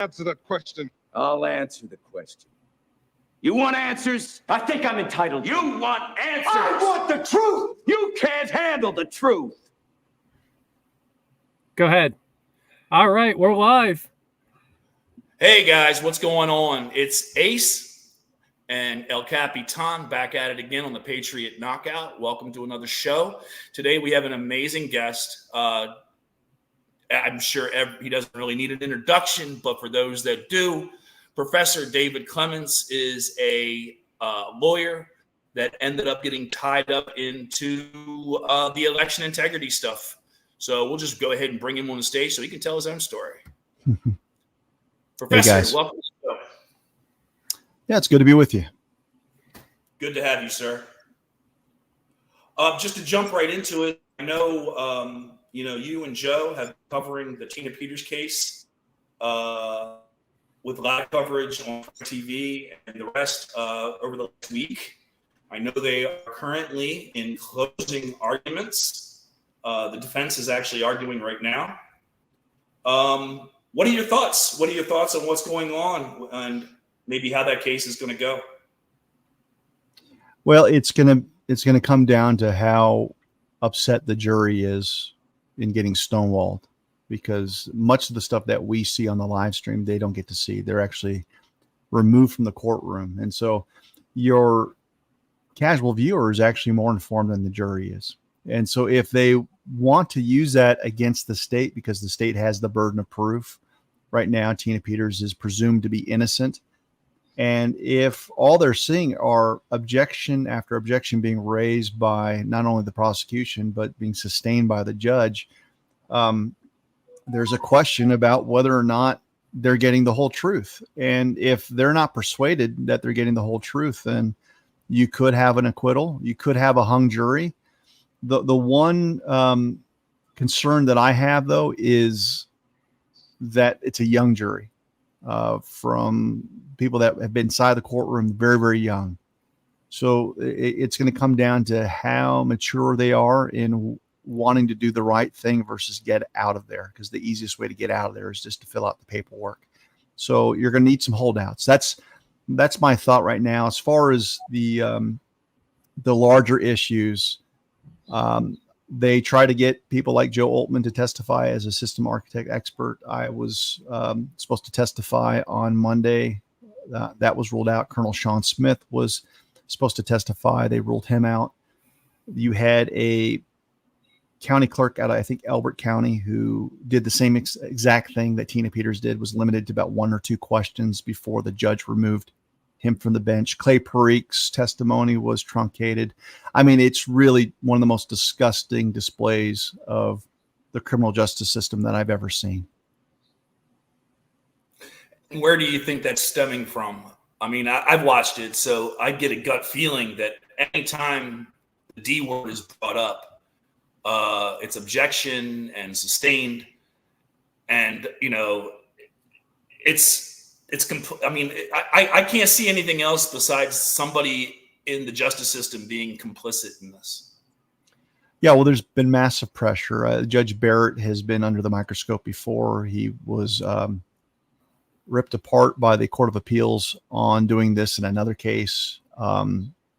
Answer that question. I'll answer the question. You want answers? I think I'm entitled. You want answers? I want the truth. You can't handle the truth. Go ahead. All right, we're live. Hey guys, what's going on? It's Ace and El Capitan back at it again on the Patriot Knockout. Welcome to another show. Today we have an amazing guest. I'm sure he doesn't really need an introduction, but for those that do, Professor David Clements is a lawyer that ended up getting tied up into the election integrity stuff. So we'll just go ahead and bring him on the stage so he can tell his own story. Professor, hey guys. Welcome to the show. Yeah, it's good to be with you. Good to have you, sir. Just to jump right into it, I know you and Joe have been covering the Tina Peters case with live coverage on TV and the rest over the last week. I know they are currently in closing arguments. The defense is actually arguing right now. What are your thoughts? What are your thoughts on what's going on and maybe how that case is going to go? Well, it's gonna come down to how upset the jury is in getting stonewalled, because much of the stuff that we see on the live stream, they don't get to see. They're actually removed from the courtroom. And so your casual viewer is actually more informed than the jury is. And so if they want to use that against the state, because the state has the burden of proof right now, Tina Peters is presumed to be innocent. And if all they're seeing are objection after objection being raised by not only the prosecution, but being sustained by the judge, there's a question about whether or not they're getting the whole truth. And if they're not persuaded that they're getting the whole truth, then you could have an acquittal. You could have a hung jury. The one concern that I have, though, is that it's a young jury from people that have been inside the courtroom very, very young. So it's going to come down to how mature they are in wanting to do the right thing versus get out of there, because the easiest way to get out of there is just to fill out the paperwork. So you're going to need some holdouts. That's my thought right now. As far as the larger issues, they try to get people like Joe Altman to testify as a system architect expert. I was supposed to testify on Monday. That was ruled out. Colonel Sean Smith was supposed to testify. They ruled him out. You had a county clerk out of, I think, Elbert County, who did the same exact thing that Tina Peters did, was limited to about 1 or 2 questions before the judge removed him from the bench. Clay Parik's testimony was truncated. I mean, it's really one of the most disgusting displays of the criminal justice system that I've ever seen. Where do you think that's stemming from? I mean, I've watched it, so I get a gut feeling that anytime the D word is brought up, it's objection and sustained. And, I can't see anything else besides somebody in the justice system being complicit in this. Yeah, well, there's been massive pressure. Judge Barrett has been under the microscope before. He was ripped apart by the Court of Appeals on doing this in another case.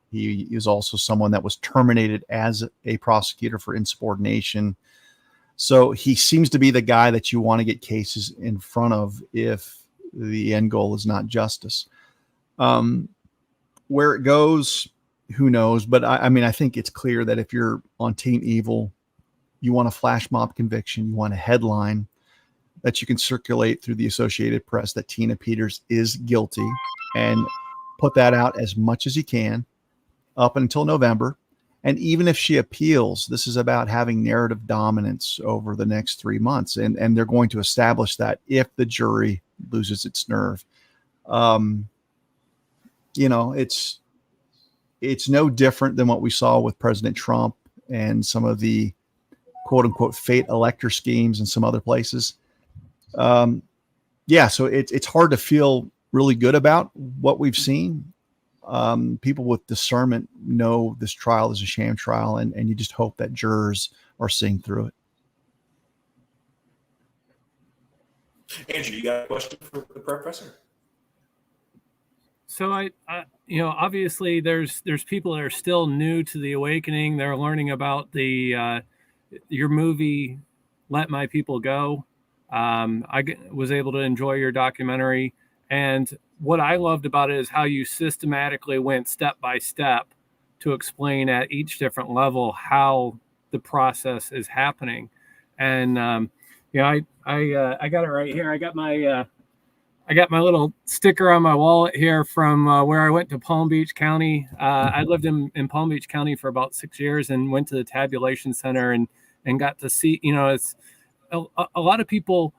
He is also someone that was terminated as a prosecutor for insubordination. So he seems to be the guy that you want to get cases in front of if the end goal is not justice. Where it goes, who knows? But I think it's clear that if you're on Team Evil, you want a flash mob conviction, you want a headline that you can circulate through the Associated Press that Tina Peters is guilty, and put that out as much as you can up until November. And even if she appeals, this is about having narrative dominance over the next 3 months. And they're going to establish that if the jury loses its nerve. It's no different than what we saw with President Trump and some of the quote unquote fake elector schemes in some other places. So it's hard to feel really good about what we've seen. People with discernment know this trial is a sham trial, and you just hope that jurors are seeing through it. Andrew, you got a question for the professor? So I obviously there's people that are still new to the awakening. They're learning about the your movie, Let My People Go. Was able to enjoy your documentary, and what I loved about it is how you systematically went step by step to explain at each different level how the process is happening. And I got it right here. I got my little sticker on my wallet here from where I went to Palm Beach County. I lived in Palm Beach County for about 6 years and went to the tabulation center and got to see, it's a lot of people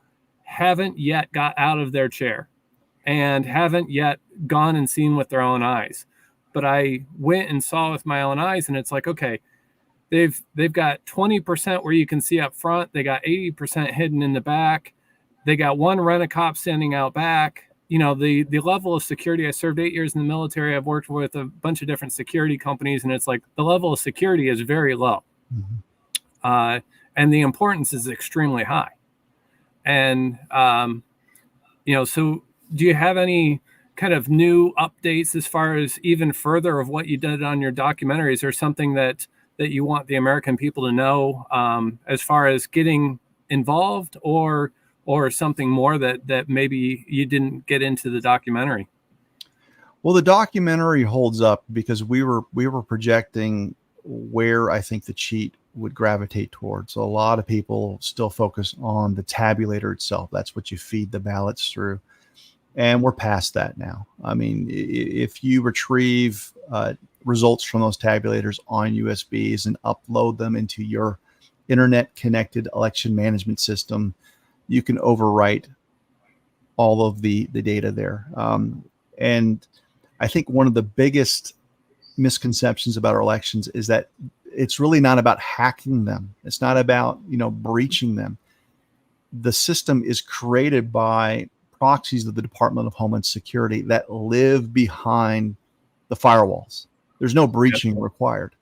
haven't yet got out of their chair and haven't yet gone and seen with their own eyes. But I went and saw with my own eyes, and it's like, okay, they've got 20% where you can see up front. They got 80% hidden in the back. They got one rent-a-cop standing out back. The level of security, I served 8 years in the military. I've worked with a bunch of different security companies, and it's like the level of security is very low. Mm-hmm. And the importance is extremely high. And, so do you have any kind of new updates as far as even further of what you did on your documentaries, or something that you want the American people to know as far as getting involved, or something more that maybe you didn't get into the documentary? Well, the documentary holds up because we were projecting where I think the cheat would gravitate towards. So a lot of people still focus on the tabulator itself. That's what you feed the ballots through. And we're past that now. I mean, if you retrieve results from those tabulators on USBs and upload them into your internet connected election management system, you can overwrite all of the data there. And I think one of the biggest misconceptions about our elections is that it's really not about hacking them. It's not about, breaching them. The system is created by proxies of the Department of Homeland Security that live behind the firewalls. There's no breaching required.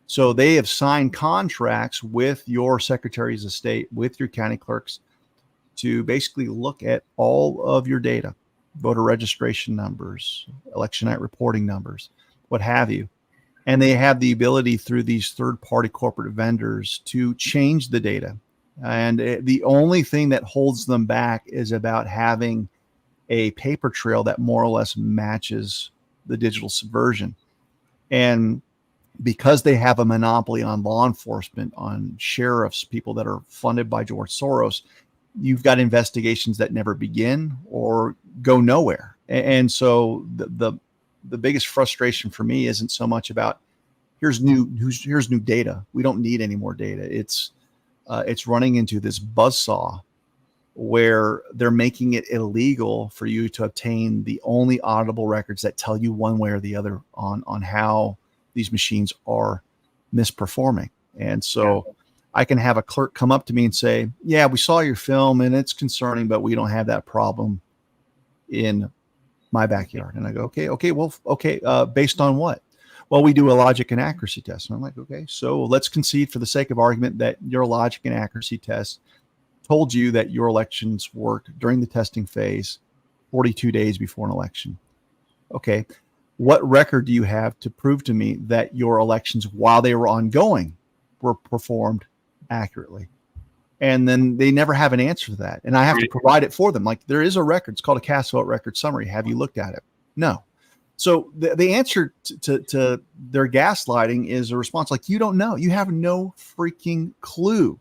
So they have signed contracts with your secretaries of state, with your county clerks, to basically look at all of your data, voter registration numbers, election night reporting numbers, what have you. And they have the ability through these third-party corporate vendors to change the data. And the only thing that holds them back is about having a paper trail that more or less matches the digital subversion. And because they have a monopoly on law enforcement, on sheriffs, people that are funded by George Soros, you've got investigations that never begin or go nowhere. And so the biggest frustration for me isn't so much about here's new data. We don't need any more data. It's running into this buzzsaw where they're making it illegal for you to obtain the only auditable records that tell you one way or the other on how these machines are misperforming. And so I can have a clerk come up to me and say, yeah, we saw your film and it's concerning, but we don't have that problem in my backyard. And I go, okay. Based on what? Well, we do a logic and accuracy test. And I'm like, okay, so let's concede for the sake of argument that your logic and accuracy test told you that your elections worked during the testing phase 42 days before an election. Okay, what record do you have to prove to me that your elections while they were ongoing were performed accurately? And then they never have an answer to that. And I have to provide it for them. Like, there is a record. It's called a cast vote record summary. Have you looked at it? No. So the answer to their gaslighting is a response like, you don't know. You have no freaking clue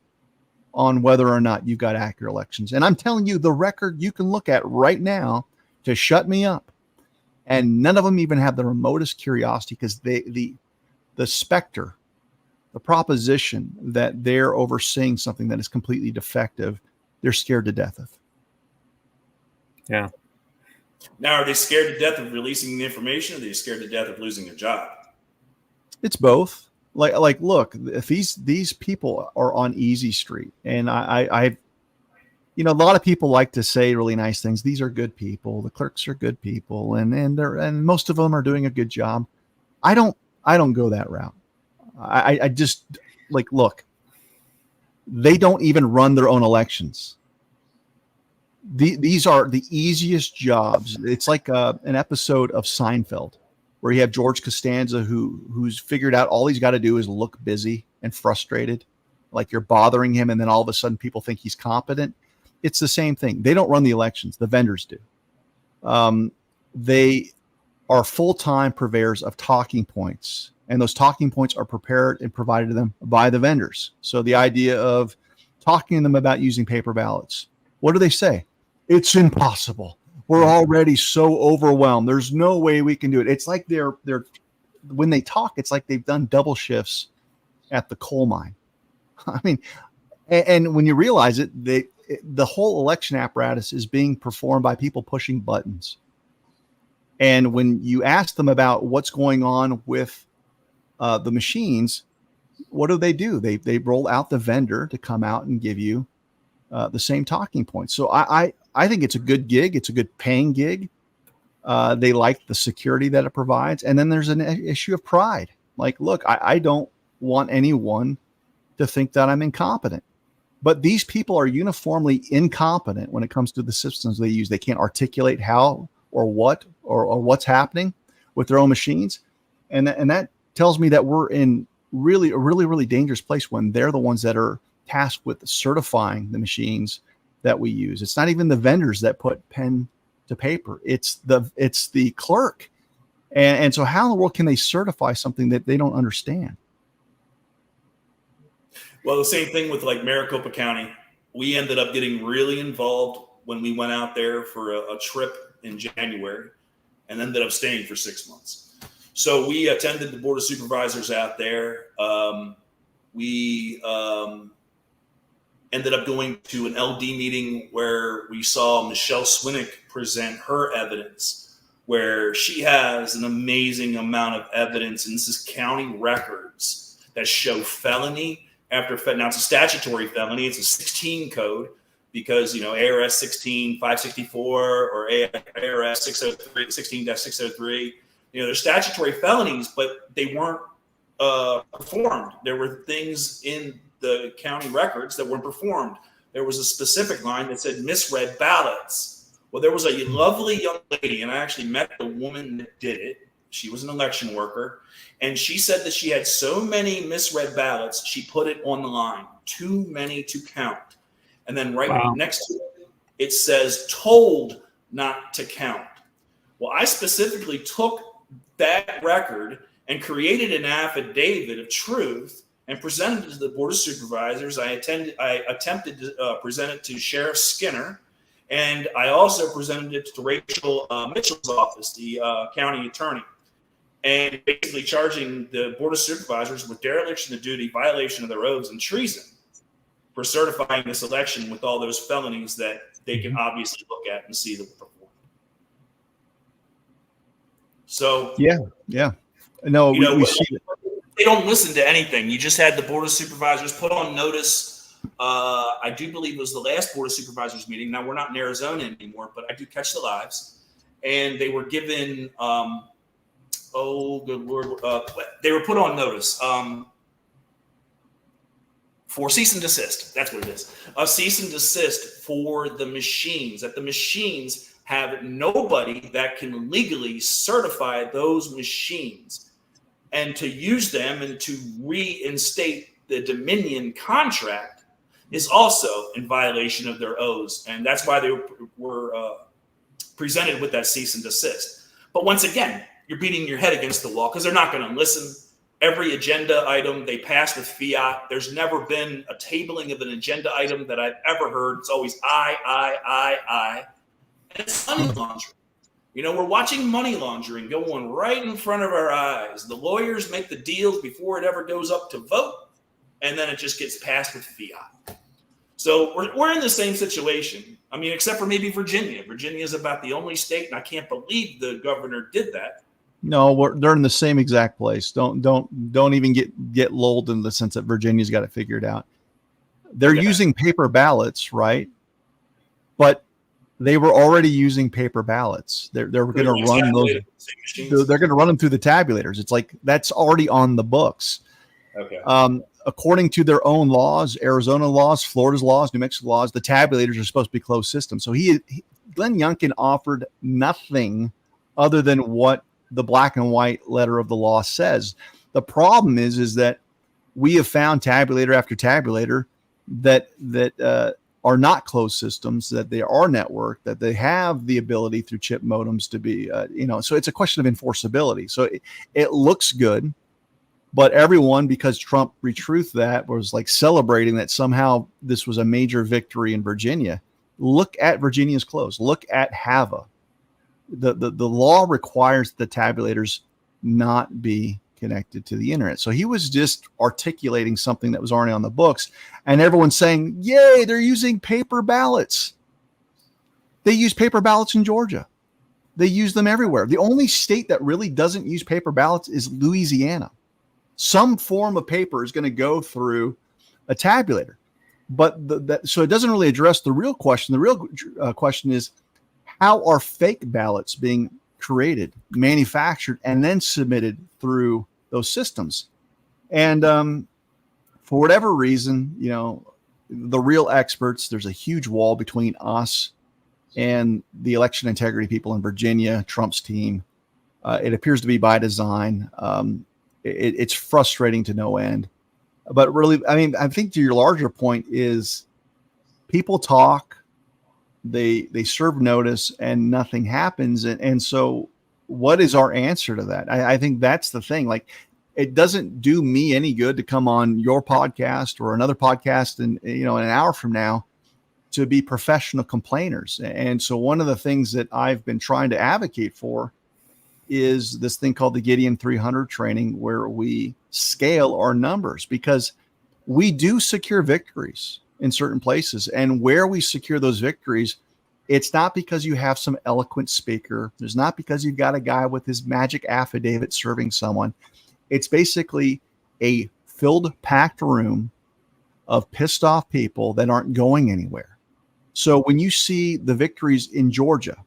on whether or not you've got accurate elections. And I'm telling you, the record you can look at right now to shut me up. And none of them even have the remotest curiosity, because the specter, the proposition that they're overseeing something that is completely defective, they're scared to death of. Yeah. Now, are they scared to death of releasing the information, or are they scared to death of losing their job? It's both. Like, look, if these people are on easy street, and I a lot of people like to say really nice things. These are good people. The clerks are good people, and most of them are doing a good job. I don't go that route. I just look, they don't even run their own elections. These are the easiest jobs. It's like an episode of Seinfeld where you have George Costanza who's figured out all he's got to do is look busy and frustrated, like you're bothering him, and then all of a sudden people think he's competent. It's the same thing. They don't run the elections. The vendors do. They are full-time purveyors of talking points, and those talking points are prepared and provided to them by the vendors. So the idea of talking to them about using paper ballots, what do they say? It's impossible. We're already so overwhelmed. There's no way we can do it. It's like they're when they talk, it's like they've done double shifts at the coal mine. I mean, and when you realize it, the whole election apparatus is being performed by people pushing buttons. And when you ask them about what's going on with the machines, what do? They roll out the vendor to come out and give you the same talking points. So I think it's a good gig. It's a good paying gig. They like the security that it provides. And then there's an issue of pride. Like, look, I don't want anyone to think that I'm incompetent. But these people are uniformly incompetent when it comes to the systems they use. They can't articulate how or what or what's happening with their own machines. And that tells me that we're in a really dangerous place when they're the ones that are tasked with certifying the machines that we use. It's not even the vendors that put pen to paper. It's the clerk. And so how in the world can they certify something that they don't understand? Well, the same thing with like Maricopa County. We ended up getting really involved when we went out there for a trip in January and ended up staying for 6 months. So we attended the Board of Supervisors out there. We ended up going to an LD meeting where we saw Michelle Swinnick present her evidence, where she has an amazing amount of evidence, and this is county records that show felony after now it's a statutory felony. It's a 16 code because, ARS 16564 or ARS 16-603, they're statutory felonies, but they weren't performed. There were things in the county records that weren't performed. There was a specific line that said misread ballots. Well, there was a lovely young lady, and I actually met the woman that did it. She was an election worker, and she said that she had so many misread ballots, she put it on the line, too many to count. And then next to it, it says told not to count. Well, I specifically took that record and created an affidavit of truth and presented it to the Board of Supervisors. I attempted to present it to Sheriff Skinner, and I also presented it to Rachel Mitchell's office, the county attorney, and basically charging the Board of Supervisors with dereliction of duty, violation of their oaths, and treason for certifying this election with all those felonies that they can obviously look at and see that were performed. So yeah. No, we see it. They don't listen to anything. You just had the Board of Supervisors put on notice. I do believe it was the last Board of Supervisors meeting. Now, we're not in Arizona anymore, but I do catch the lives. And they were given, good Lord, they were put on notice for cease and desist. That's what it is. A cease and desist for the machines, that the machines have nobody that can legally certify those machines. And to use them and to reinstate the Dominion contract is also in violation of their oaths. And that's why they were presented with that cease and desist. But once again, you're beating your head against the wall because they're not going to listen. Every agenda item they pass with fiat. There's never been a tabling of an agenda item that I've ever heard. It's always I. And it's money laundering. We're watching money laundering go on right in front of our eyes. The lawyers make the deals before it ever goes up to vote, and then it just gets passed with fiat. So we're in the same situation. I mean, except for maybe Virginia. Virginia is about the only state, and I can't believe the governor did that. No, they're in the same exact place. Don't even get lulled in the sense that Virginia's got it figured out. They're using paper ballots, right? But they were already using paper ballots. They're going to run those. They're going to run them through the tabulators. It's like that's already on the books. Okay. according to their own laws, Arizona laws, Florida's laws, New Mexico laws, the tabulators are supposed to be closed systems. So Glenn Youngkin offered nothing other than what the black and white letter of the law says. The problem is that we have found tabulator after tabulator that are not closed systems, that they are networked, that they have the ability through chip modems to be, so it's a question of enforceability. So it looks good, but everyone, because Trump retruthed that, was like celebrating that somehow this was a major victory in Virginia. Look at Virginia's closed. Look at HAVA. The law requires the tabulators not be connected to the internet. So he was just articulating something that was already on the books, and everyone's saying, yay, they're using paper ballots. They use paper ballots in Georgia. They use them everywhere. The only state that really doesn't use paper ballots is Louisiana. Some form of paper is going to go through a tabulator, but so it doesn't really address the real question. The real question is, how are fake ballots being created, manufactured, and then submitted through those systems? And for whatever reason, the real experts, there's a huge wall between us and the election integrity people in Virginia, Trump's team. It appears to be by design. It's frustrating to no end. But really, I think to your larger point is people talk, they serve notice, and nothing happens. And so what is our answer to that? I think that's the thing. Like, it doesn't do me any good to come on your podcast or another podcast in an hour from now to be professional complainers. And so one of the things that I've been trying to advocate for is this thing called the Gideon 300 training, where we scale our numbers, because we do secure victories in certain places. And where we secure those victories, it's not because you have some eloquent speaker. It's not because you've got a guy with his magic affidavit serving someone. It's basically a filled, packed room of pissed off people that aren't going anywhere. So when you see the victories in Georgia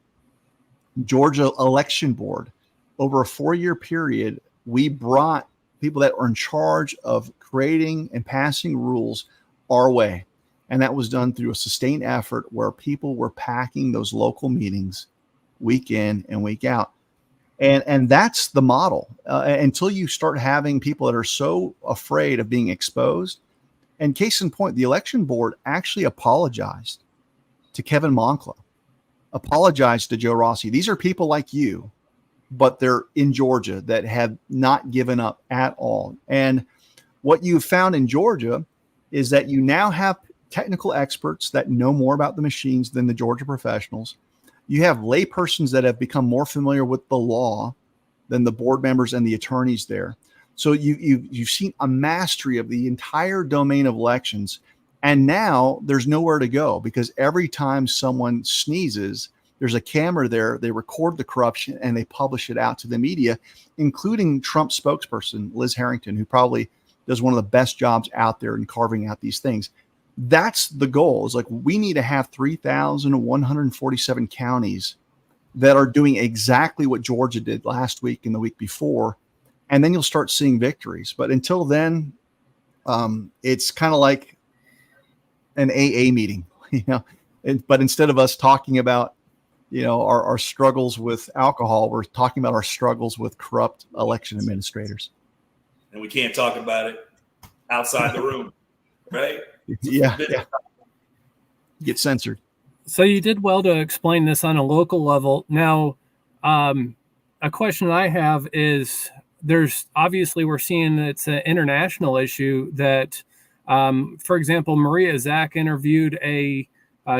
election board, over a 4-year period, we brought people that are in charge of creating and passing rules our way. And that was done through a sustained effort where people were packing those local meetings week in and week out. And that's the model until you start having people that are so afraid of being exposed. And case in point, the election board actually apologized to Kevin Moncla, apologized to Joe Rossi. These are people like you, but they're in Georgia, that have not given up at all. And what you've found in Georgia is that you now have technical experts that know more about the machines than the Georgia professionals. You have laypersons that have become more familiar with the law than the board members and the attorneys there. So you've seen a mastery of the entire domain of elections. And now there's nowhere to go, because every time someone sneezes, there's a camera there. They record the corruption and they publish it out to the media, including Trump's spokesperson, Liz Harrington, who probably does one of the best jobs out there in carving out these things. That's the goal. Is like, we need to have 3,147 counties that are doing exactly what Georgia did last week and the week before. And then you'll start seeing victories. But until then, it's kind of like an AA meeting, but instead of us talking about, our struggles with alcohol, we're talking about our struggles with corrupt election administrators. And we can't talk about it outside the room, right? Yeah. Get censored. So you did well to explain this on a local level. Now, a question I have is, we're seeing it's an international issue that, for example, Maria Zach interviewed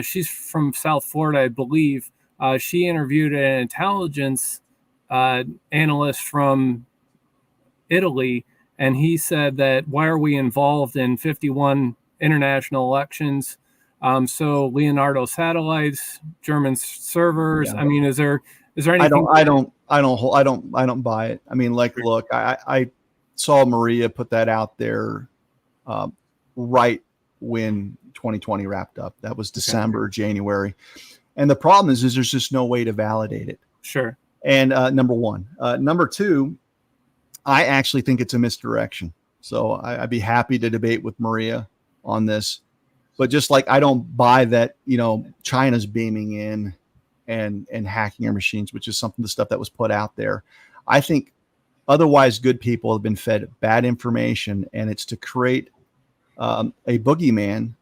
she's from South Florida, I believe. She interviewed an intelligence analyst from Italy, and he said that, why are we involved in 51 international elections? So Leonardo satellites, German servers. Yeah. I mean, is there anything? I don't buy it. I mean, look, I saw Maria put that out there right when 2020 wrapped up. That was December, January. And the problem is there's just no way to validate it. Sure. And number one. Number two, I actually think it's a misdirection. So I'd be happy to debate with Maria on this. But just like I don't buy that, China's beaming in and hacking our machines, which is the stuff that was put out there. I think otherwise good people have been fed bad information, and it's to create a boogeyman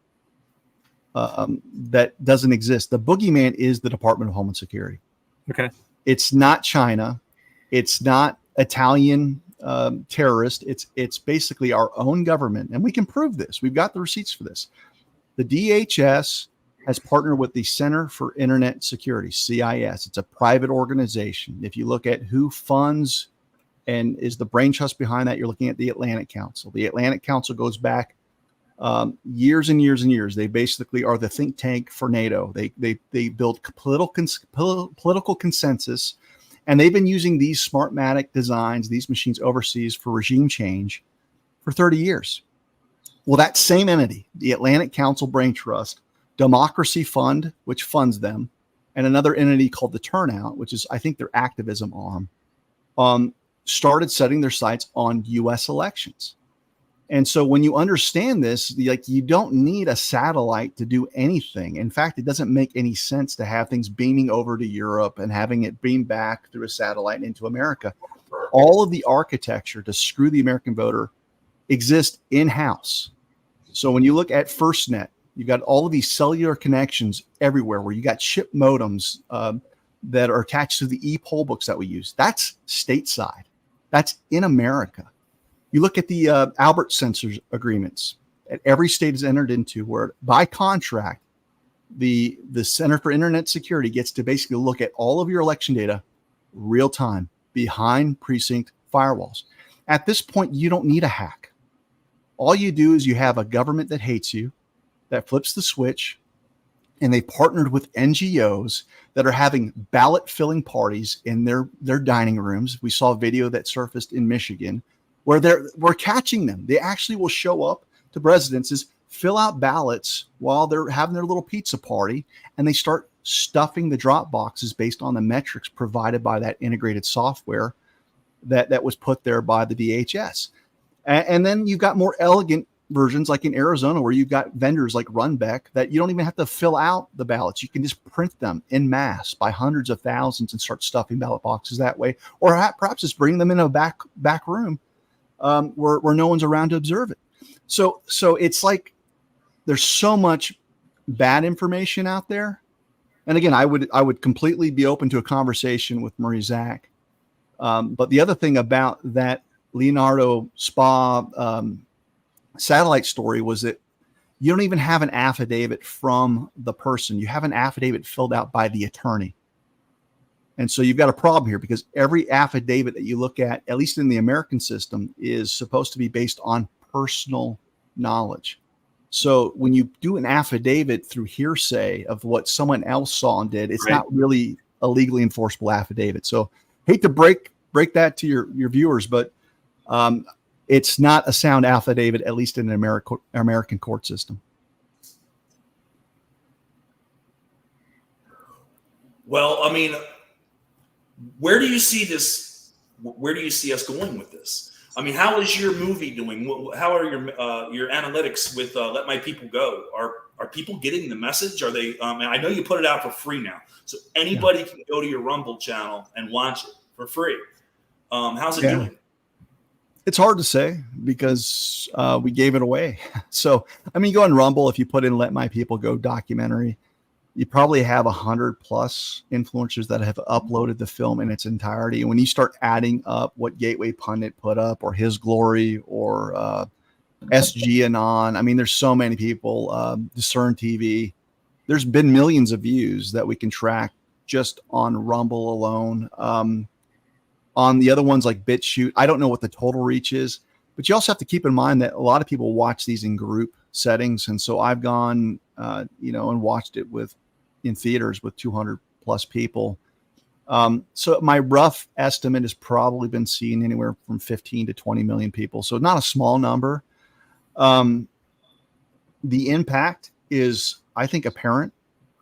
that doesn't exist. The boogeyman is the Department of Homeland Security. Okay. It's not China. It's not Italian terrorist. It's basically our own government, and we can prove this. We've got the receipts for this. The DHS has partnered with the Center for Internet Security, CIS. It's a private organization. If you look at who funds and is the brain trust behind that, you're looking at the Atlantic Council. The Atlantic Council goes back years and years and years. They basically are the think tank for NATO. They build political consensus, and they've been using these Smartmatic designs, these machines overseas for regime change for 30 years. Well, that same entity, the Atlantic Council Brain Trust, Democracy Fund, which funds them, and another entity called the Turnout, which is, I think, their activism arm, started setting their sights on U.S. elections. And so when you understand this, you don't need a satellite to do anything. In fact, it doesn't make any sense to have things beaming over to Europe and having it beam back through a satellite into America. All of the architecture to screw the American voter exists in-house. So when you look at FirstNet, you got all of these cellular connections everywhere where you got chip modems that are attached to the e-poll books that we use. That's stateside. That's in America. You look at the Albert Sensors agreements that every state has entered into, where by contract, the Center for Internet Security gets to basically look at all of your election data real time behind precinct firewalls. At this point, you don't need a hack. All you do is you have a government that hates you, that flips the switch, and they partnered with NGOs that are having ballot filling parties in their dining rooms. We saw a video that surfaced in Michigan where we're catching them. They actually will show up to residences, fill out ballots while they're having their little pizza party, and they start stuffing the drop boxes based on the metrics provided by that integrated software that was put there by the DHS. And then you've got more elegant versions, like in Arizona, where you've got vendors like Runbeck that you don't even have to fill out the ballots. You can just print them in mass by hundreds of thousands and start stuffing ballot boxes that way, or perhaps just bring them in a back room where no one's around to observe it. So it's like there's so much bad information out there. And again, I would completely be open to a conversation with Marie Zach. But the other thing about that Leonardo Spa satellite story was that you don't even have an affidavit from the person. You have an affidavit filled out by the attorney. And so you've got a problem here, because every affidavit that you look at least in the American system, is supposed to be based on personal knowledge. So when you do an affidavit through hearsay of what someone else saw and did, it's not really a legally enforceable affidavit. So hate to break that to your viewers, but it's not a sound affidavit, at least in an American court system. Well, I mean, where do you see this? Where do you see us going with this? I mean, how is your movie doing? How are your analytics with Let My People Go? Are people getting the message? Are they? I know you put it out for free now, so anybody can go to your Rumble channel and watch it for free. How's it doing? It's hard to say, because we gave it away. So, I mean, you go on Rumble, if you put in Let My People Go documentary, you probably have 100+ influencers that have uploaded the film in its entirety. And when you start adding up what Gateway Pundit put up, or His Glory, or SG Anon, I mean, there's so many people, Discern TV. There's been millions of views that we can track just on Rumble alone. On the other ones like BitChute, I don't know what the total reach is, but you also have to keep in mind that a lot of people watch these in group settings. And so I've gone, and watched it in theaters with 200+ people. So my rough estimate has probably been seen anywhere from 15 to 20 million people. So not a small number. The impact is, I think, apparent,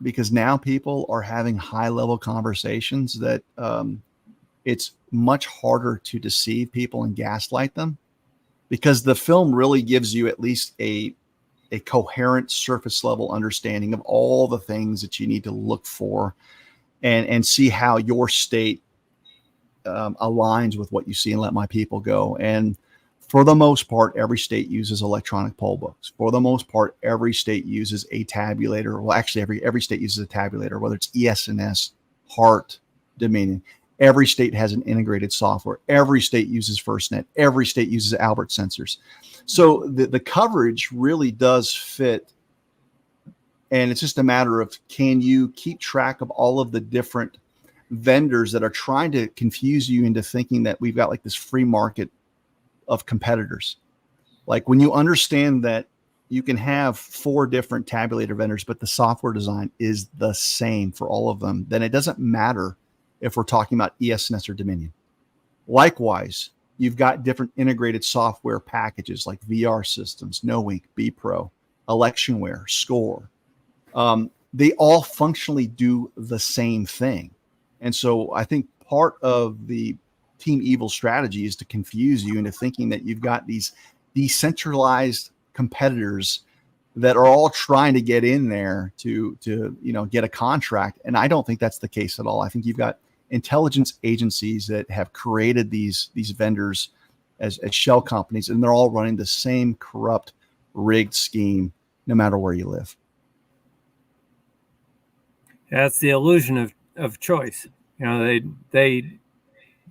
because now people are having high-level conversations that it's much harder to deceive people and gaslight them, because the film really gives you at least a coherent surface level understanding of all the things that you need to look for and see how your state aligns with what you see in Let My People Go. And for the most part, every state uses electronic poll books. For the most part, every state uses a tabulator. Well, actually, every state uses a tabulator, whether it's ES&S, HART, Dominion. Every state has an integrated software. Every state uses FirstNet. Every state uses Albert sensors. So the coverage really does fit. And it's just a matter of, can you keep track of all of the different vendors that are trying to confuse you into thinking that we've got like this free market of competitors? Like when you understand that you can have 4 different tabulator vendors, but the software design is the same for all of them, then it doesn't matter if we're talking about ES&S or Dominion. Likewise, you've got different integrated software packages like VR systems, NoInk, BPro, Electionware, Score. They all functionally do the same thing. And so I think part of the Team Evil strategy is to confuse you into thinking that you've got these decentralized competitors that are all trying to get in there to get a contract. And I don't think that's the case at all. I think you've got intelligence agencies that have created these vendors as shell companies, and they're all running the same corrupt, rigged scheme, no matter where you live. That's the illusion of choice. They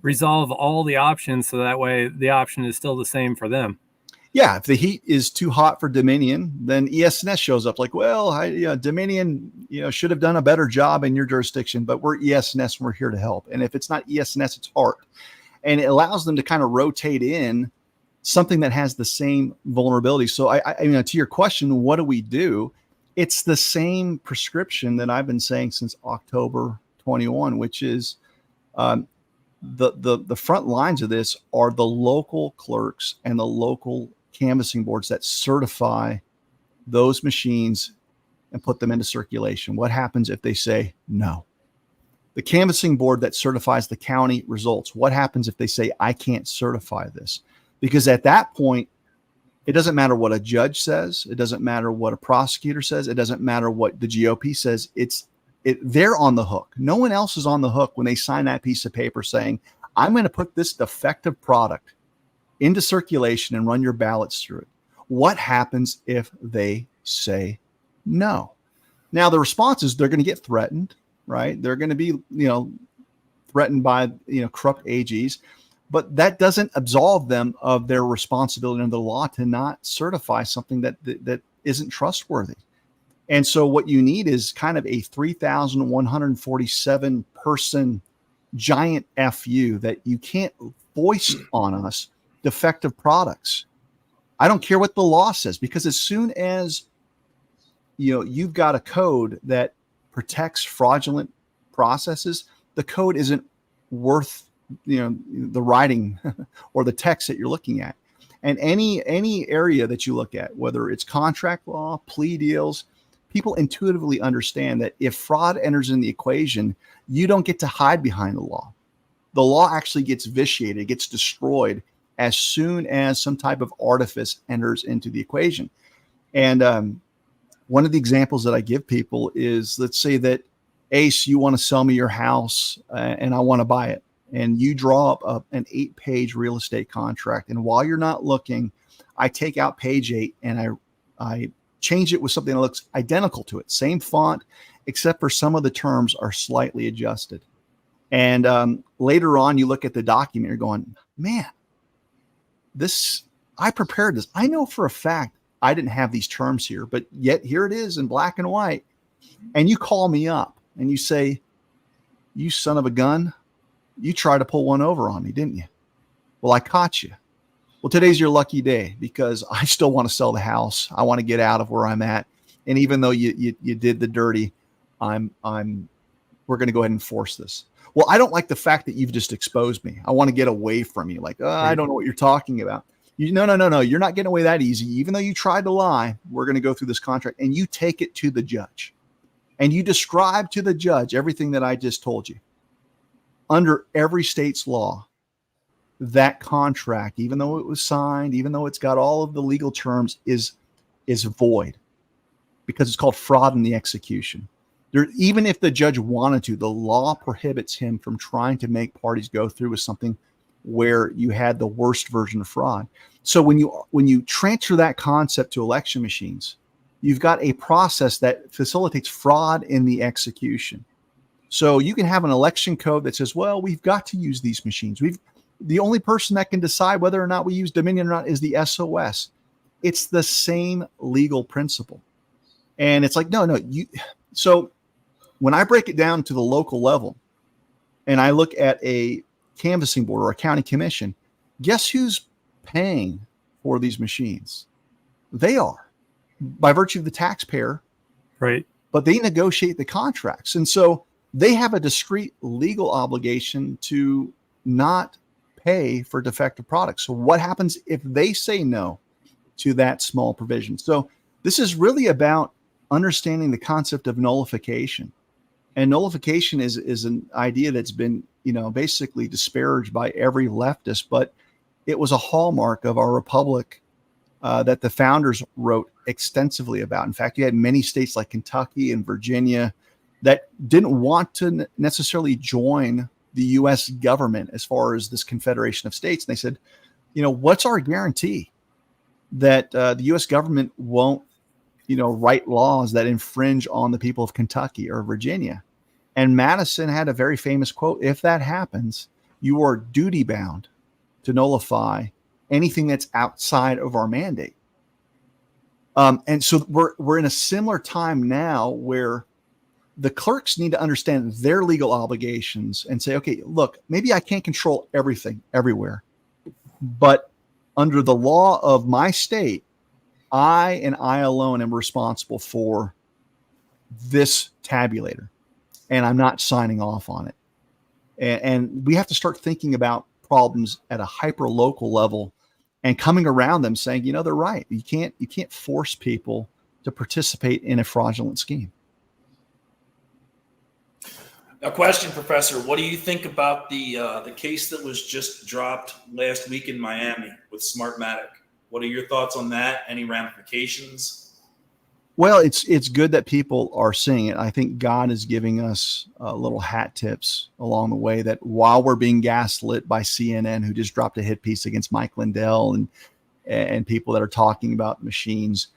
resolve all the options so that way the option is still the same for them. Yeah, if the heat is too hot for Dominion, then ES&S shows up like, well, Dominion, should have done a better job in your jurisdiction, but we're ES&S and we're here to help. And if it's not ES&S, it's HART. And it allows them to kind of rotate in something that has the same vulnerability. So I to your question, what do we do? It's the same prescription that I've been saying since October 21, which is the front lines of this are the local clerks and the local canvassing boards that certify those machines and put them into circulation. What happens if they say no? The canvassing board that certifies the county results. What happens if they say, I can't certify this? Because at that point, it doesn't matter what a judge says. It doesn't matter what a prosecutor says. It doesn't matter what the GOP says. They're on the hook. No one else is on the hook when they sign that piece of paper saying, I'm going to put this defective product into circulation and run your ballots through it. What happens if they say no? Now, the response is they're going to get threatened, right? They're going to be, threatened by, corrupt AGs, but that doesn't absolve them of their responsibility under the law to not certify something that isn't trustworthy. And so what you need is kind of a 3,147 person giant FU that you can't foist on us defective products. I don't care what the law says, because as soon as you've got a code that protects fraudulent processes, the code isn't worth the writing or the text that you're looking at. And any area that you look at, whether it's contract law, plea deals, people intuitively understand that if fraud enters in the equation, you don't get to hide behind the law. The law actually gets vitiated, it gets destroyed as soon as some type of artifice enters into the equation. And one of the examples that I give people is, let's say that, Ace, you want to sell me your house and I want to buy it. And you draw up an 8-page real estate contract. And while you're not looking, I take out page 8 and I change it with something that looks identical to it. Same font, except for some of the terms are slightly adjusted. And later on, you look at the document, you're going, man, I prepared this. I know for a fact I didn't have these terms here, but yet here it is in black and white. And you call me up and you say, you son of a gun, you tried to pull one over on me, didn't you? Well, I caught you. Well, today's your lucky day, because I still want to sell the house. I want to get out of where I'm at. And even though you did the dirty, we're going to go ahead and force this. Well, I don't like the fact that you've just exposed me. I want to get away from you. Like, I don't know what you're talking about. No. You're not getting away that easy. Even though you tried to lie, we're going to go through this contract. And you take it to the judge. And you describe to the judge everything that I just told you. Under every state's law, that contract, even though it was signed, even though it's got all of the legal terms, is void because it's called fraud in the execution. There, even if the judge wanted to, the law prohibits him from trying to make parties go through with something where you had the worst version of fraud. So when you transfer that concept to election machines, you've got a process that facilitates fraud in the execution. So you can have an election code that says, well, we've got to use these machines. The only person that can decide whether or not we use Dominion or not is the SOS. It's the same legal principle. And it's like, no. So when I break it down to the local level and I look at a canvassing board or a county commission, guess who's paying for these machines? They are, by virtue of the taxpayer. Right. But they negotiate the contracts. And so they have a discrete legal obligation to not pay for defective products. So what happens if they say no to that small provision? So this is really about understanding the concept of nullification. And nullification is an idea that's been, basically disparaged by every leftist, but it was a hallmark of our republic that the founders wrote extensively about. In fact, you had many states like Kentucky and Virginia that didn't want to necessarily join the U.S. government as far as this confederation of states. And they said, what's our guarantee that the U.S. government won't, write laws that infringe on the people of Kentucky or Virginia? And Madison had a very famous quote: if that happens, you are duty bound to nullify anything that's outside of our mandate. And so we're in a similar time now where the clerks need to understand their legal obligations and say, okay, look, maybe I can't control everything everywhere, but under the law of my state, I and I alone am responsible for this tabulator, and I'm not signing off on it. And we have to start thinking about problems at a hyper local level and coming around them, saying, they're right. You can't force people to participate in a fraudulent scheme. A question, Professor. What do you think about the case that was just dropped last week in Miami with Smartmatic? What are your thoughts on that? Any ramifications? Well, it's good that people are seeing it. I think God is giving us little hat tips along the way that while we're being gaslit by CNN, who just dropped a hit piece against Mike Lindell and people that are talking about machines,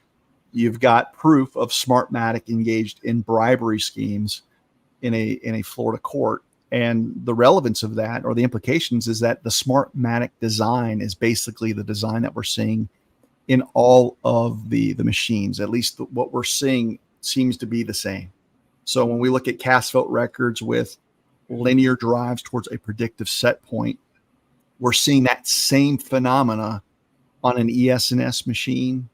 you've got proof of Smartmatic engaged in bribery schemes in a Florida court. And the relevance of that, or the implications, is that the Smartmatic design is basically the design that we're seeing in all of the machines. At least what we're seeing seems to be the same. So when we look at cast vote records with linear drives towards a predictive set point, we're seeing that same phenomena on an ES&S machine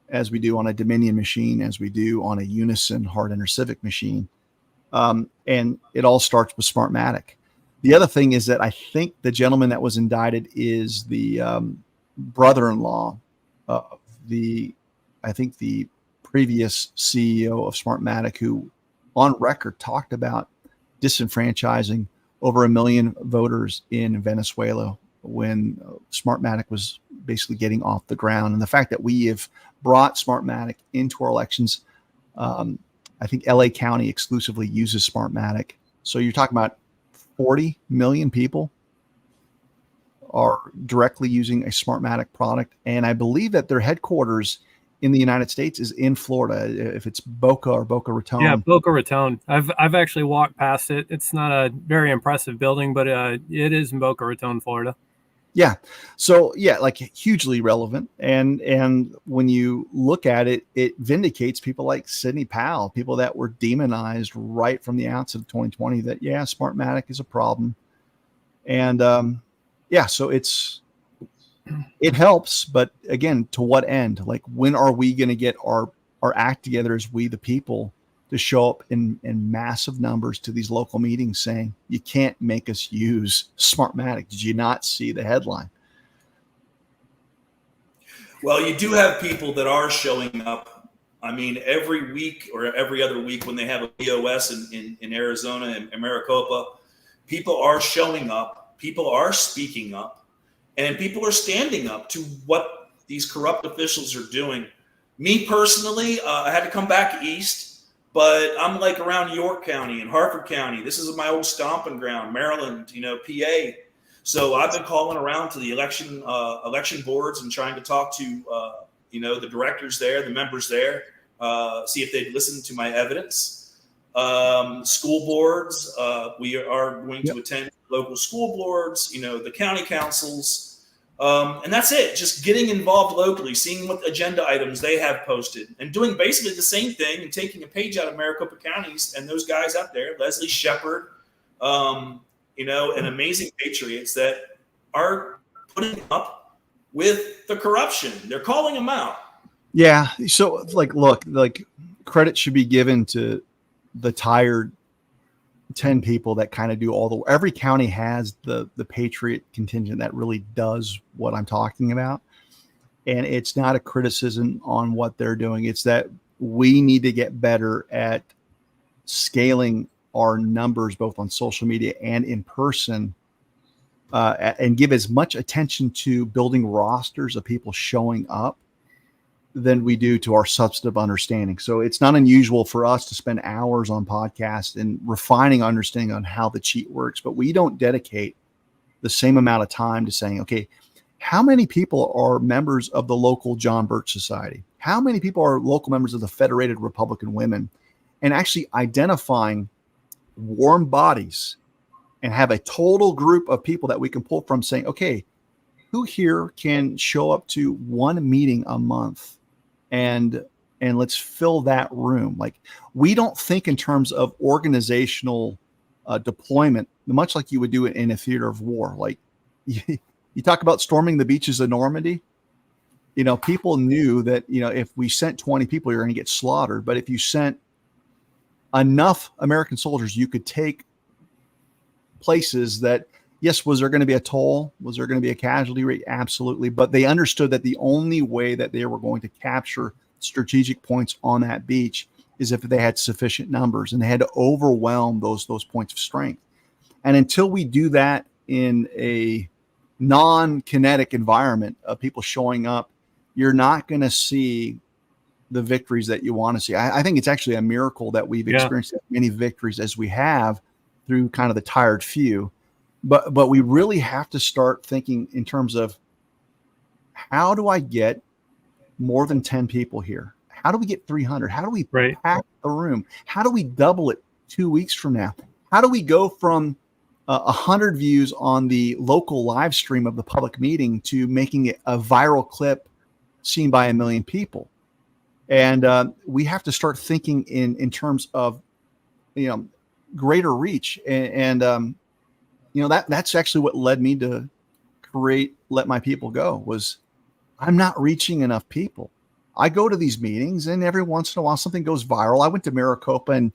as we do on a Dominion machine, as we do on a Unison Hard Enter Civic machine. And it all starts with Smartmatic. The other thing is that I think the gentleman that was indicted is the brother-in-law of the previous CEO of Smartmatic, who on record talked about disenfranchising over 1 million voters in Venezuela when Smartmatic was basically getting off the ground. And the fact that we have brought Smartmatic into our elections, I think LA County exclusively uses Smartmatic. So you're talking about 40 million people are directly using a Smartmatic product. And I believe that their headquarters in the United States is in Florida, if it's Boca or Boca Raton. Yeah, Boca Raton. I've actually walked past it. It's not a very impressive building, but it is in Boca Raton, Florida. Yeah. So yeah, like hugely relevant. And when you look at it, it vindicates people like Sidney Powell, people that were demonized right from the outset of 2020, that Smartmatic is a problem. And so it helps, but again, to what end? Like, when are we going to get our act together as we, the people, to show up in massive numbers to these local meetings saying, you can't make us use Smartmatic? Did you not see the headline? Well, you do have people that are showing up. I mean, every week or every other week when they have a POS in Arizona and Maricopa, people are showing up. People are speaking up. and people are standing up to what these corrupt officials are doing. Me personally, I had to come back east, but I'm like around York County and Harford County. This is my old stomping ground, Maryland, PA. So I've been calling around to the election boards and trying to talk to the directors there, the members there, see if they'd listen to my evidence. School boards, we are going to attend local school boards, the county councils. And that's it. Just getting involved locally, seeing what agenda items they have posted, and doing basically the same thing and taking a page out of Maricopa County's and those guys out there, Leslie Shepard, and amazing patriots that are putting up with the corruption. They're calling them out. Yeah. So look, credit should be given to the tired 10 people that kind of do every county has the patriot contingent that really does what I'm talking about. And it's not a criticism on what they're doing. It's that we need to get better at scaling our numbers, both on social media and in person, and give as much attention to building rosters of people showing up than we do to our substantive understanding. So it's not unusual for us to spend hours on podcasts and refining understanding on how the cheat works, but we don't dedicate the same amount of time to saying, okay, how many people are members of the local John Birch Society? How many people are local members of the Federated Republican Women? And actually identifying warm bodies and have a total group of people that we can pull from, saying, okay, who here can show up to one meeting a month and let's fill that room. Like, we don't think in terms of organizational deployment, much like you would do it in a theater of war. Like you talk about storming the beaches of Normandy. People knew that, if we sent 20 people, you're going to get slaughtered. But if you sent enough American soldiers, you could take places that, yes, was there going to be a toll? Was there going to be a casualty rate? Absolutely. But they understood that the only way that they were going to capture strategic points on that beach is if they had sufficient numbers, and they had to overwhelm those points of strength. And until we do that in a non-kinetic environment of people showing up, you're not going to see the victories that you want to see. I think it's actually a miracle that we've experienced as many victories as we have through kind of the tired few. But we really have to start thinking in terms of, how do I get more than 10 people here? How do we get 300? How do we pack the room? How do we double it 2 weeks from now? How do we go from 100 views on the local live stream of the public meeting to making it a viral clip seen by 1 million people? And we have to start thinking in terms of, greater reach. And that's actually what led me to create Let My People Go. Was I'm not reaching enough people. I go to these meetings, and every once in a while something goes viral. I went to Maricopa and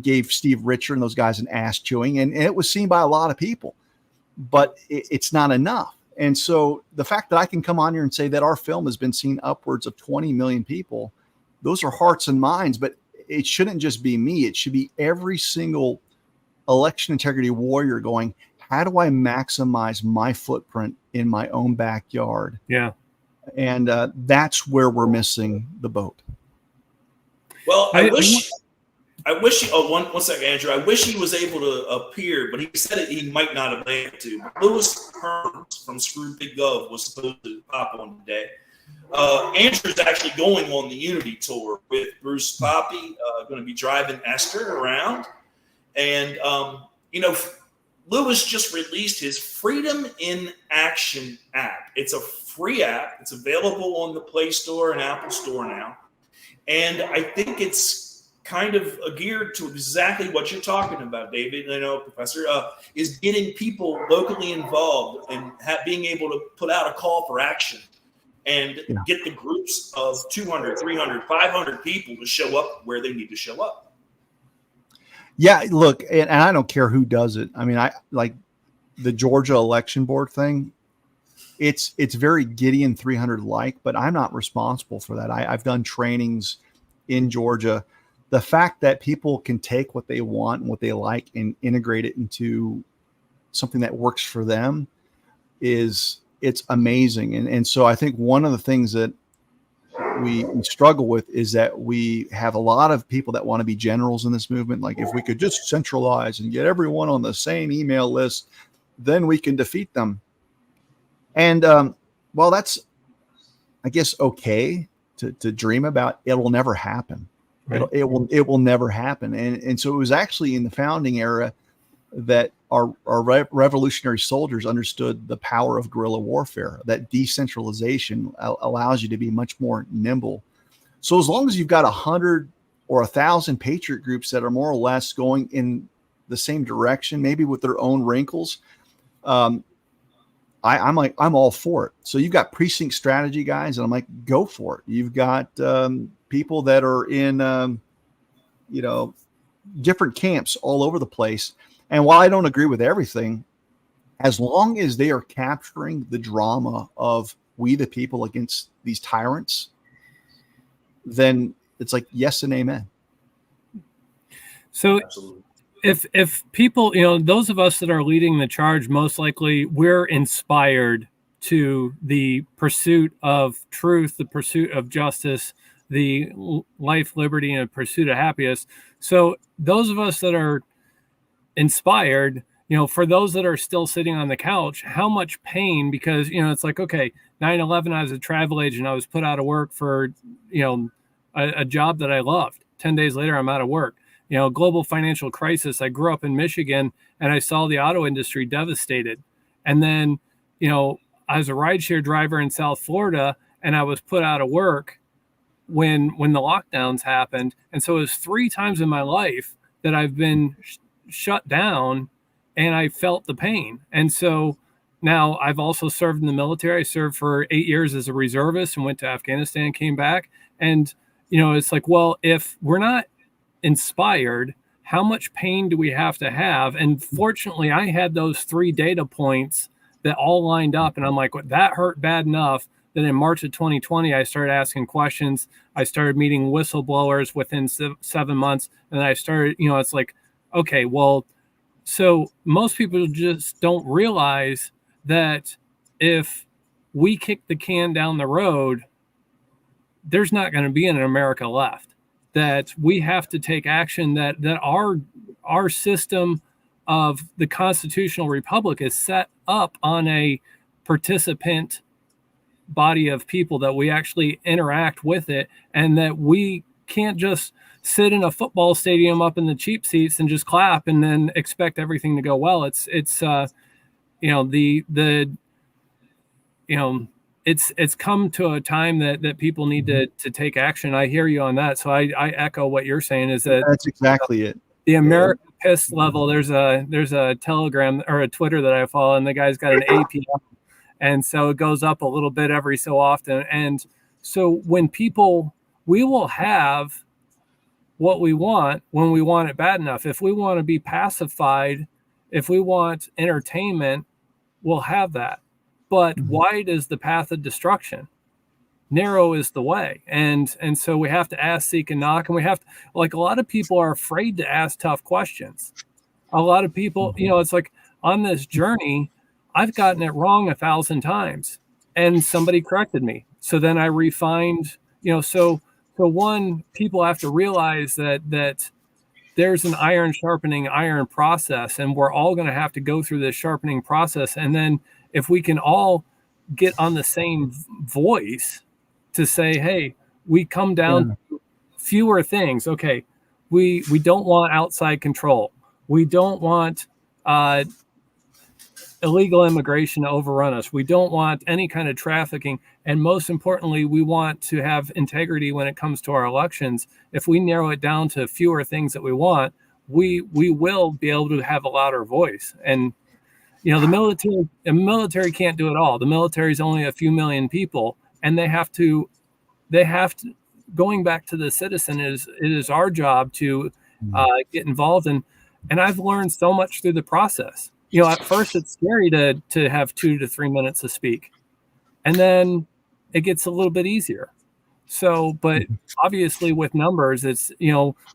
gave Steve Richer and those guys an ass chewing, and it was seen by a lot of people, but it's not enough. And so the fact that I can come on here and say that our film has been seen upwards of 20 million people, those are hearts and minds, but it shouldn't just be me. It should be every single election integrity warrior going, how do I maximize my footprint in my own backyard? Yeah. And that's where we're missing the boat. Well, I wish. One second, Andrew. I wish he was able to appear, but he said he might not have been able to. Lewis Hearns from Screw Big Gov was supposed to pop on today. Andrew's actually going on the Unity tour with Bruce Poppy, going to be driving Esther around. And, Lewis just released his Freedom in Action app. It's a free app. It's available on the Play Store and Apple Store now. And I think it's kind of geared to exactly what you're talking about, David, Professor, is getting people locally involved and being able to put out a call for action and get the groups of 200, 300, 500 people to show up where they need to show up. Yeah, look, and I don't care who does it. I mean, I like the Georgia election board thing. It's very Gideon 300 like, but I'm not responsible for that. I've done trainings in Georgia. The fact that people can take what they want and what they like and integrate it into something that works for them is it's amazing. And so I think one of the things that we struggle with is that we have a lot of people that want to be generals in this movement. Like, if we could just centralize and get everyone on the same email list, then we can defeat them. And well, that's, I guess, okay to dream about. It will never happen. Right. It will never happen. And so it was actually in the founding era that our revolutionary soldiers understood the power of guerrilla warfare. That decentralization allows you to be much more nimble. So as long as you've got 100 or 1,000 patriot groups that are more or less going in the same direction, maybe with their own wrinkles, I'm all for it. So you've got precinct strategy guys, and I'm like, go for it. You've got people that are in different camps all over the place. And while I don't agree with everything, as long as they are capturing the drama of we the people against these tyrants, then it's like yes and amen. So Absolutely. if people, those of us that are leading the charge, most likely we're inspired to the pursuit of truth, the pursuit of justice, the life, liberty, and pursuit of happiness. So those of us that are inspired, for those that are still sitting on the couch, how much pain, because, it's like, okay, 9/11, I was a travel agent. I was put out of work for, a job that I loved. 10 days later, I'm out of work. Global financial crisis. I grew up in Michigan and I saw the auto industry devastated. And then, I was a rideshare driver in South Florida and I was put out of work when the lockdowns happened. And so it was 3 times in my life that I've been shut down and I felt the pain. And so now I've also served in the military. I served for 8 years as a reservist and went to Afghanistan, came back. And, it's like, well, if we're not inspired, how much pain do we have to have? And fortunately, I had those 3 data points that all lined up. And I'm like, well, that hurt bad enough that in March of 2020, I started asking questions. I started meeting whistleblowers within 7 months. And I started, it's like, okay, well, so most people just don't realize that if we kick the can down the road, there's not going to be an America left. That we have to take action, that our system of the constitutional republic is set up on a participant body of people, that we actually interact with it, and that we can't just sit in a football stadium up in the cheap seats and just clap and then expect everything to go well. It's come to a time that people need to take action. I hear you on that. So I echo what you're saying, is that That's exactly it. the American piss level, there's a Telegram or a Twitter that I follow, and the guy's got an API. And so it goes up a little bit every so often. And so when we will have what we want when we want it bad enough. If we want to be pacified, if we want entertainment, we'll have that. But wide is the path of destruction. Narrow is the way. And so we have to ask, seek, and knock. And we have to, like, a lot of people are afraid to ask tough questions. A lot of people, it's like on this journey, I've gotten it wrong 1,000 times and somebody corrected me. So then I refined, so one, people have to realize that there's an iron sharpening iron process, and we're all going to have to go through this sharpening process. And then if we can all get on the same voice to say, hey, we come down to fewer things. Okay, we don't want outside control. We don't want illegal immigration to overrun us. We don't want any kind of trafficking. And most importantly, we want to have integrity when it comes to our elections. If we narrow it down to fewer things that we want, we will be able to have a louder voice. And, the military can't do it all. The military is only a few million people, and they have to, going back to the citizen, it is our job to get involved. And I've learned so much through the process. At first it's scary to have 2 to 3 minutes to speak, and then it gets a little bit easier. So, but obviously with numbers, it's,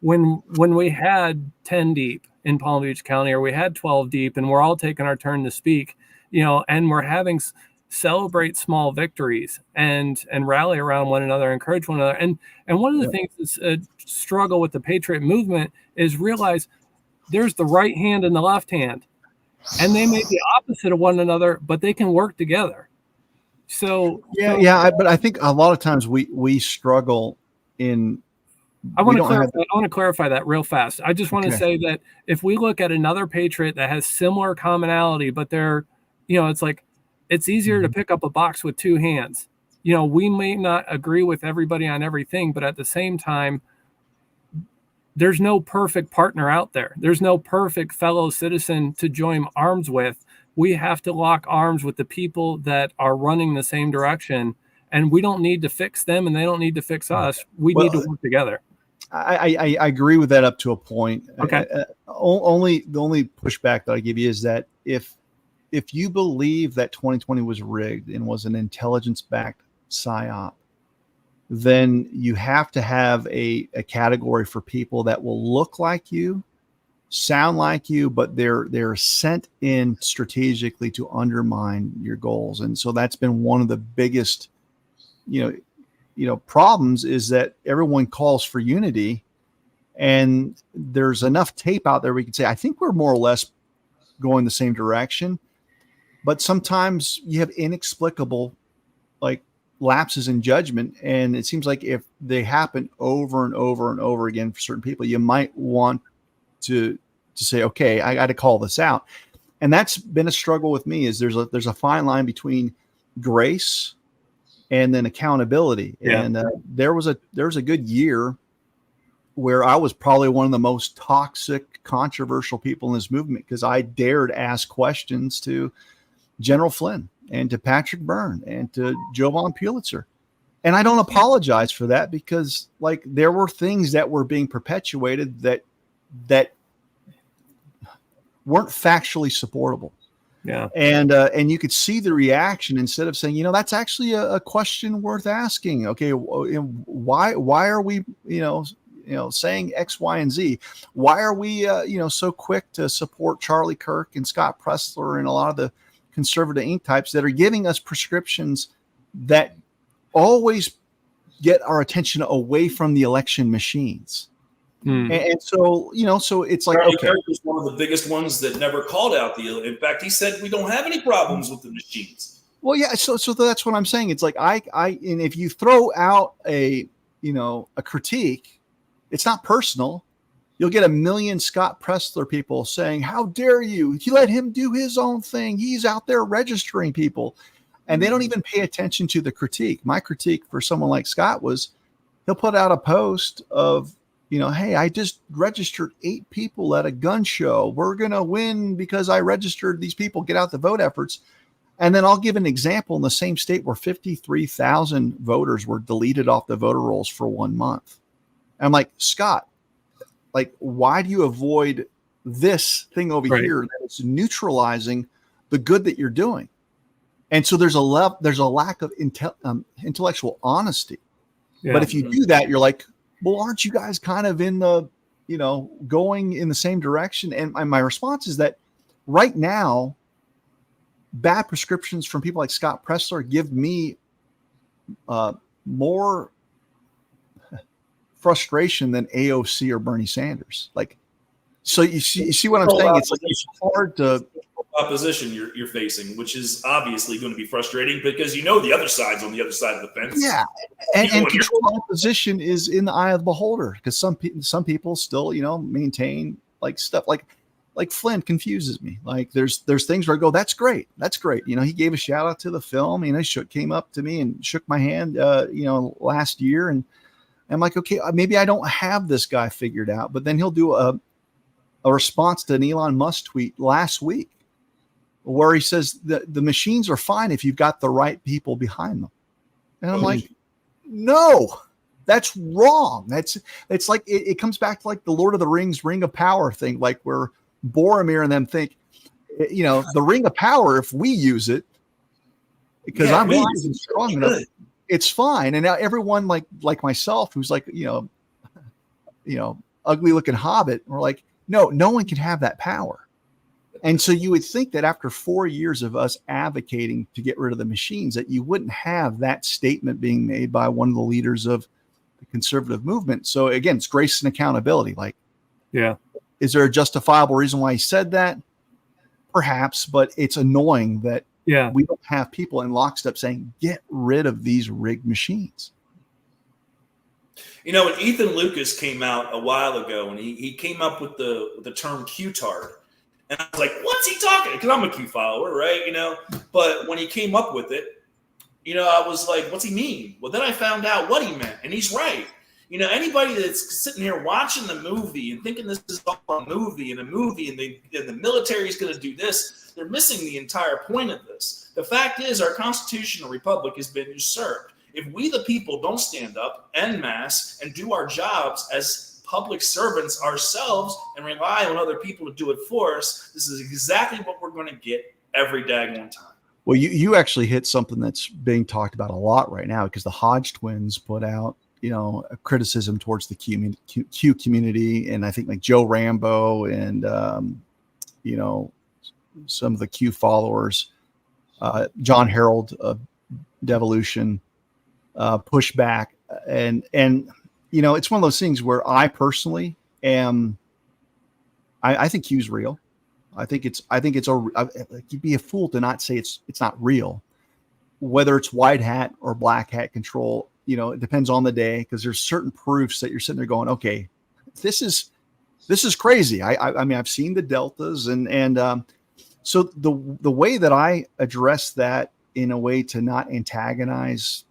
when we had 10 deep in Palm Beach County, or we had 12 deep, and we're all taking our turn to speak, and we're having, celebrate small victories and rally around one another, encourage one another. And one of the things that's a struggle with the Patriot movement is realize there's the right hand and the left hand, and they may be opposite of one another, but they can work together. So but I think a lot of times we struggle in. I want to clarify that real fast. I just want to say that if we look at another Patriot that has similar commonality, but they're, it's like it's easier to pick up a box with two hands. We may not agree with everybody on everything, but at the same time, there's no perfect partner out there. There's no perfect fellow citizen to join arms with. We have to lock arms with the people that are running the same direction, and we don't need to fix them and they don't need to fix us. We need to work together. I agree with that up to a point. Okay. The only pushback that I give you is that if you believe that 2020 was rigged and was an intelligence-backed psyop, then you have to have a category for people that will look like you, sound like you, but they're sent in strategically to undermine your goals. And so that's been one of the biggest, problems, is that everyone calls for unity, and there's enough tape out there we can say, I think we're more or less going the same direction, but sometimes you have inexplicable lapses in judgment. And it seems like if they happen over and over and over again for certain people, you might want to say, okay, I got to call this out. And that's been a struggle with me, is there's a fine line between grace and then accountability. Yeah. And there was a good year where I was probably one of the most toxic, controversial people in this movement, because I dared ask questions to General Flynn and to Patrick Byrne and to Jovan Pulitzer. And I don't apologize for that, because there were things that were being perpetuated that weren't factually supportable. Yeah. And you could see the reaction. Instead of saying, that's actually a question worth asking. Okay. Why are we, saying X, Y, and Z? Why are we, so quick to support Charlie Kirk and Scott Pressler and a lot of the conservative ink types that are giving us prescriptions that always get our attention away from the election machines? And so, so it's like, Charlie Kirk was one of the biggest ones that never called out in fact, he said, we don't have any problems with the machines. Well, yeah. So that's what I'm saying. It's like, and if you throw out a critique, it's not personal. You'll get 1 million Scott Pressler people saying, how dare you let him do his own thing. He's out there registering people. And they don't even pay attention to the critique. My critique for someone like Scott was, he'll put out a post of, hey, I just registered 8 people at a gun show. We're going to win because I registered these people, get out the vote efforts. And then I'll give an example in the same state where 53,000 voters were deleted off the voter rolls for 1 month. And I'm like, Scott, why do you avoid this thing over here that's neutralizing the good that you're doing? And so there's a lack of intellectual honesty. Yeah. But if you do that, you're like, well, aren't you guys kind of in the, going in the same direction? And my response is that right now, bad prescriptions from people like Scott Pressler give me more frustration than AOC or Bernie Sanders. So you see what I'm saying? It's hard to opposition you're facing, which is obviously going to be frustrating, because the other side's on the other side of the fence. Yeah, and control opposition is in the eye of the beholder, because some people still maintain stuff like Flynn confuses me. There's things where I go, that's great. He gave a shout out to the film. He came up to me and shook my hand last year, and I'm like, okay, maybe I don't have this guy figured out. But then he'll do a response to an Elon Musk tweet last week, where he says that the machines are fine if you've got the right people behind them. And I'm like, no, that's wrong. It's like, it comes back to the Lord of the Rings Ring of Power thing, where Boromir and them think, the Ring of Power, if we use it, because I'm wise and strong enough, it's fine. And now everyone like myself, who's ugly looking hobbit, we're like, no one can have that power. And so you would think that after 4 years of us advocating to get rid of the machines, that you wouldn't have that statement being made by one of the leaders of the conservative movement. So again, it's grace and accountability. Like, Yeah. is there a justifiable reason why he said that? Perhaps, but it's annoying that Yeah. we don't have people in lockstep saying, get rid of these rigged machines. You know, when Ethan Lucas came out a while ago, and he came up with the term Q-tard. And I was like, what's he talking? Because I'm a Q follower, right? You know, but when he came up with it, you know, I was like, what's he mean? Well, then I found out what he meant, and he's right. You know, anybody that's sitting here watching the movie and thinking this is all a movie and the military is going to do this, they're missing the entire point of this. The fact is, our constitutional republic has been usurped. If we, the people, don't stand up en masse and do our jobs as public servants ourselves and rely on other people to do it for us, this is exactly what we're going to get every daggone time. Well, you actually hit something that's being talked about a lot right now, because the Hodge twins put out, you know, a criticism towards the Q community. And I think like Joe Rambo and, you know, some of the Q followers, John Harold of Devolution, push back. And, you know, it's one of those things where I personally am, I think Q's real. I think you'd be a fool to not say it's not real. Whether it's white hat or black hat control, you know, it depends on the day, because there's certain proofs that you're sitting there going, okay, this is crazy. I mean, I've seen the deltas, and so the way that I address that in a way to not antagonize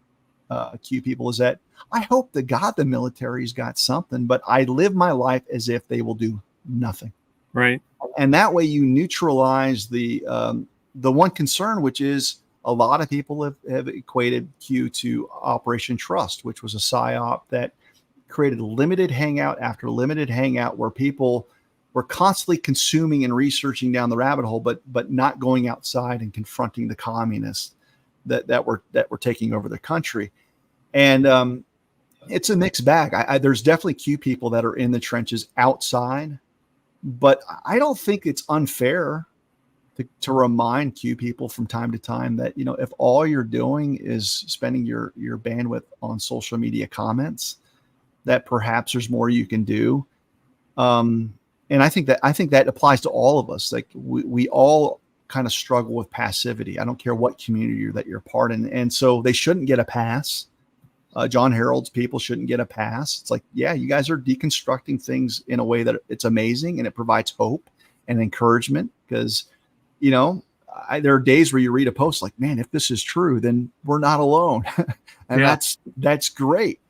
Q people is that I hope to God the military's got something, but I live my life as if they will do nothing. Right. And that way you neutralize the one concern, which is a lot of people have equated Q to Operation Trust, which was a psyop that created limited hangout after limited hangout where people were constantly consuming and researching down the rabbit hole, but not going outside and confronting the communists that were taking over the country. And it's a mixed bag. There's definitely Q people that are in the trenches outside, but I don't think it's unfair to remind Q people from time to time that, you know, if all you're doing is spending your bandwidth on social media comments, that perhaps there's more you can do. And I think that applies to all of us. Like we all kind of struggle with passivity. I don't care what community that you're part in. And so they shouldn't get a pass. John Harold's people shouldn't get a pass. It's like, yeah, you guys are deconstructing things in a way that it's amazing, and it provides hope and encouragement, because, you know, there are days where you read a post like, man, if this is true, then we're not alone. And Yeah. that's great.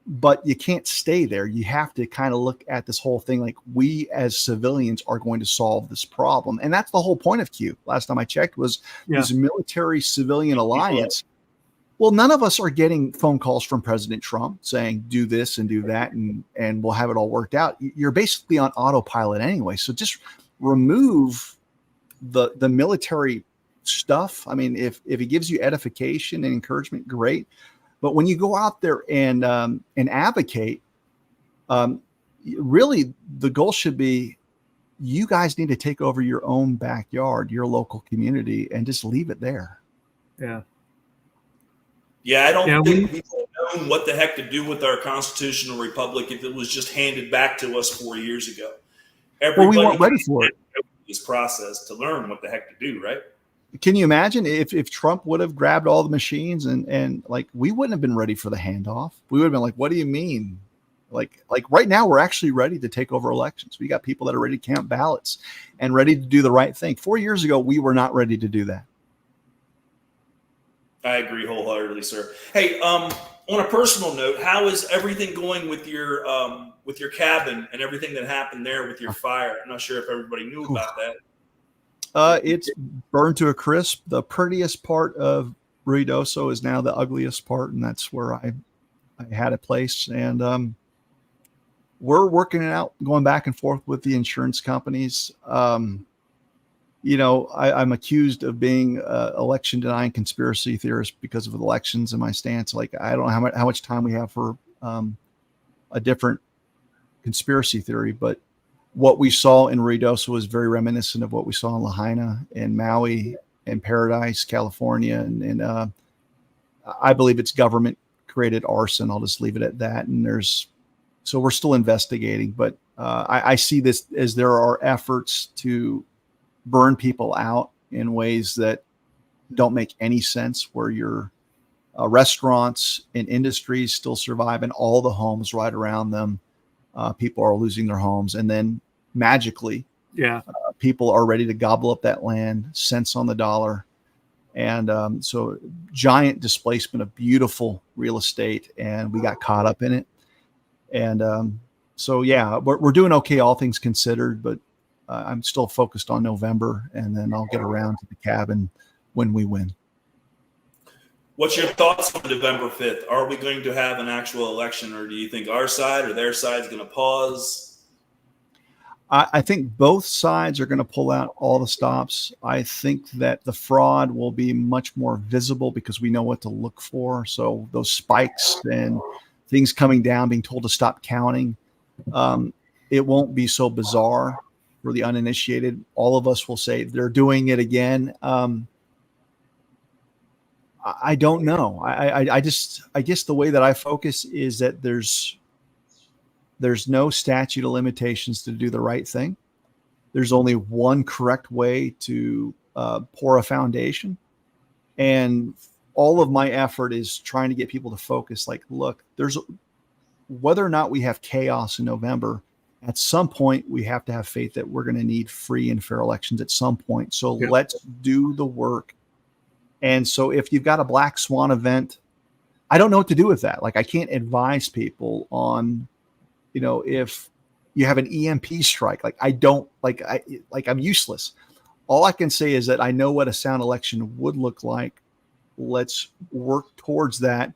But you can't stay there. You have to kind of look at this whole thing like, we as civilians are going to solve this problem. And that's the whole point of Q. Last time I checked was this military civilian alliance. Well, none of us are getting phone calls from President Trump saying, do this and do that, and we'll have it all worked out. You're basically on autopilot anyway. So just remove the military stuff. I mean, if it gives you edification and encouragement, great. But when you go out there and advocate, really the goal should be, you guys need to take over your own backyard, your local community, and just leave it there. Yeah. Yeah, I don't think people know what the heck to do with our constitutional republic if it was just handed back to us 4 years ago. Everybody we weren't ready for it. This process to learn what the heck to do, right? Can you imagine if Trump would have grabbed all the machines and like, we wouldn't have been ready for the handoff. We would have been like, what do you mean? Like right now we're actually ready to take over elections. We got people that are ready to count ballots and ready to do the right thing. 4 years ago, we were not ready to do that. I agree wholeheartedly, sir. Hey, on a personal note, how is everything going with your cabin and everything that happened there with your fire? I'm not sure if everybody knew about that. It's burned to a crisp. The prettiest part of Ruidoso is now the ugliest part, and that's where I had a place. And we're working it out, going back and forth with the insurance companies. You know, I'm accused of being election denying conspiracy theorist because of elections and my stance. Like, I don't know how much time we have for a different conspiracy theory, but what we saw in Ruidoso was very reminiscent of what we saw in Lahaina and Maui and Paradise, California. And I believe it's government created arson. I'll just leave it at that. And so we're still investigating, but I see this as there are efforts to burn people out in ways that don't make any sense, where your restaurants and industries still survive and all the homes right around them, people are losing their homes. And then magically, people are ready to gobble up that land, cents on the dollar. And so giant displacement of beautiful real estate, and we got caught up in it. And so, yeah, we're doing okay, all things considered, but I'm still focused on November, and then I'll get around to the cabin when we win. What's your thoughts on November 5th? Are we going to have an actual election, or do you think our side or their side is going to pause? I think both sides are going to pull out all the stops. I think that the fraud will be much more visible because we know what to look for. So those spikes and things coming down, being told to stop counting, it won't be so bizarre for the uninitiated. All of us will say they're doing it again. I don't know. I guess the way that I focus is that there's no statute of limitations to do the right thing. There's only one correct way to pour a foundation. And all of my effort is trying to get people to focus. Like, look, whether or not we have chaos in November, at some point we have to have faith that we're going to need free and fair elections at some point. So let's do the work. And so if you've got a black swan event, I don't know what to do with that. Like, I can't advise people on, if you have an EMP strike, I'm useless. All I can say is that I know what a sound election would look like. Let's work towards that.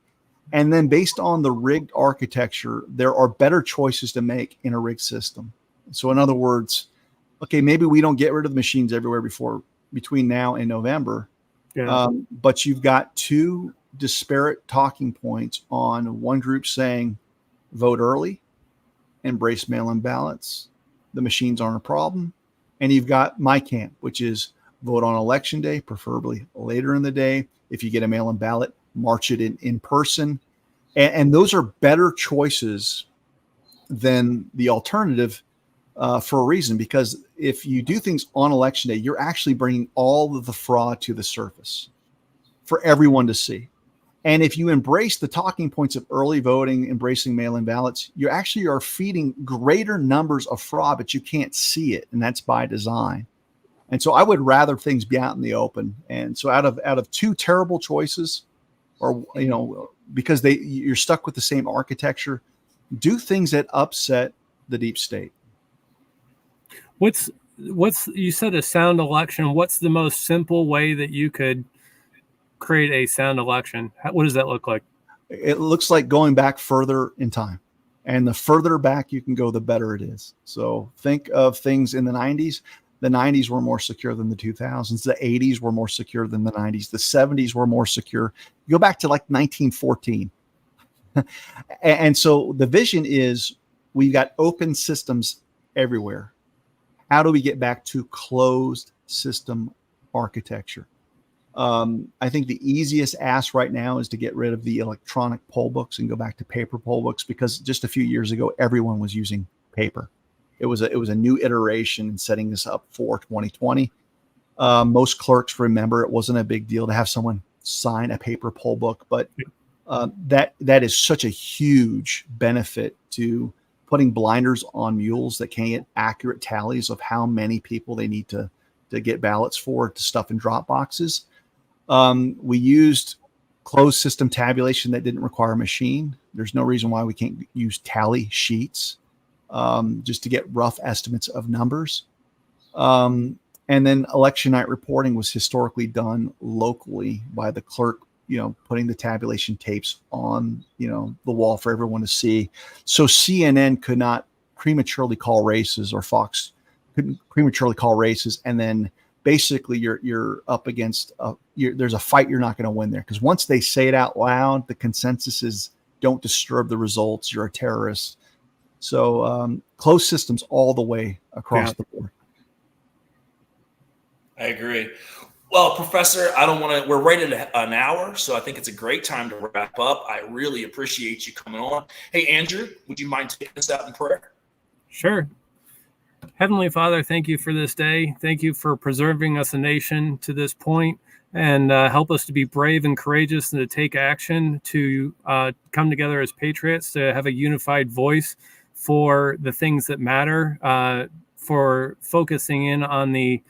And then based on the rigged architecture, there are better choices to make in a rigged system. So in other words, okay, maybe we don't get rid of the machines everywhere between now and November. But you've got two disparate talking points on one group saying vote early, embrace mail-in ballots, the machines aren't a problem. And you've got my camp, which is vote on election day, preferably later in the day. If you get a mail-in ballot, march it in person. And those are better choices than the alternative for a reason, because if you do things on election day, you're actually bringing all of the fraud to the surface for everyone to see. And if you embrace the talking points of early voting, embracing mail-in ballots, you actually are feeding greater numbers of fraud, but you can't see it. And that's by design. And so I would rather things be out in the open. And so out of two terrible choices, or, because you're stuck with the same architecture, do things that upset the deep state. What's you said a sound election? What's the most simple way that you could create a sound election? What does that look like? It looks like going back further in time, and the further back you can go, the better it is. So think of things in the 90s. The 90s were more secure than the 2000s. The 80s were more secure than the 90s. The 70s were more secure. You go back to like 1914. And so the vision is we've got open systems everywhere. How do we get back to closed system architecture? I think the easiest ask right now is to get rid of the electronic poll books and go back to paper poll books, because just a few years ago, everyone was using paper. It was a new iteration in setting this up for 2020. Most clerks remember it wasn't a big deal to have someone sign a paper poll book, but that is such a huge benefit to putting blinders on mules that can't get accurate tallies of how many people they need to get ballots for, to stuff in drop boxes. We used closed system tabulation that didn't require a machine. There's no reason why we can't use tally sheets just to get rough estimates of numbers. And then election night reporting was historically done locally by the clerk, putting the tabulation tapes on, the wall for everyone to see. So CNN could not prematurely call races, or Fox couldn't prematurely call races. And then basically you're up against, there's a fight you're not going to win there. Because once they say it out loud, the consensus is don't disturb the results. You're a terrorist. So closed systems all the way across the board. I agree. Well, Professor, I don't want to, we're right at an hour, so I think it's a great time to wrap up. I really appreciate you coming on. Hey, Andrew, would you mind taking us out in prayer? Sure. Heavenly Father, thank you for this day. Thank you for preserving us a nation to this point, and help us to be brave and courageous and to take action, to come together as patriots, to have a unified voice for the things that matter, for focusing in on the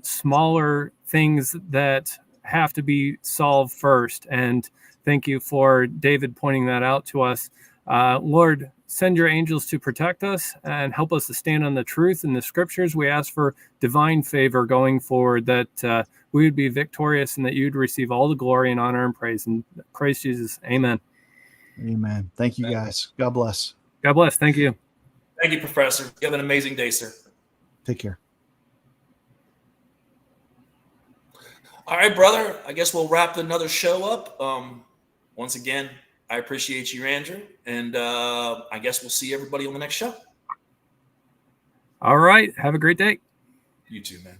smaller things that have to be solved first. And thank you for David pointing that out to us. Lord, send your angels to protect us and help us to stand on the truth in the scriptures. We ask for divine favor going forward, that we would be victorious and that you'd receive all the glory and honor and praise. In Christ Jesus, amen. Amen. Thank you, guys. God bless. God bless. Thank you. Thank you, Professor. You have an amazing day, sir. Take care. All right, brother. I guess we'll wrap another show up. Once again, I appreciate you, Andrew. And I guess we'll see everybody on the next show. All right. Have a great day. You too, man.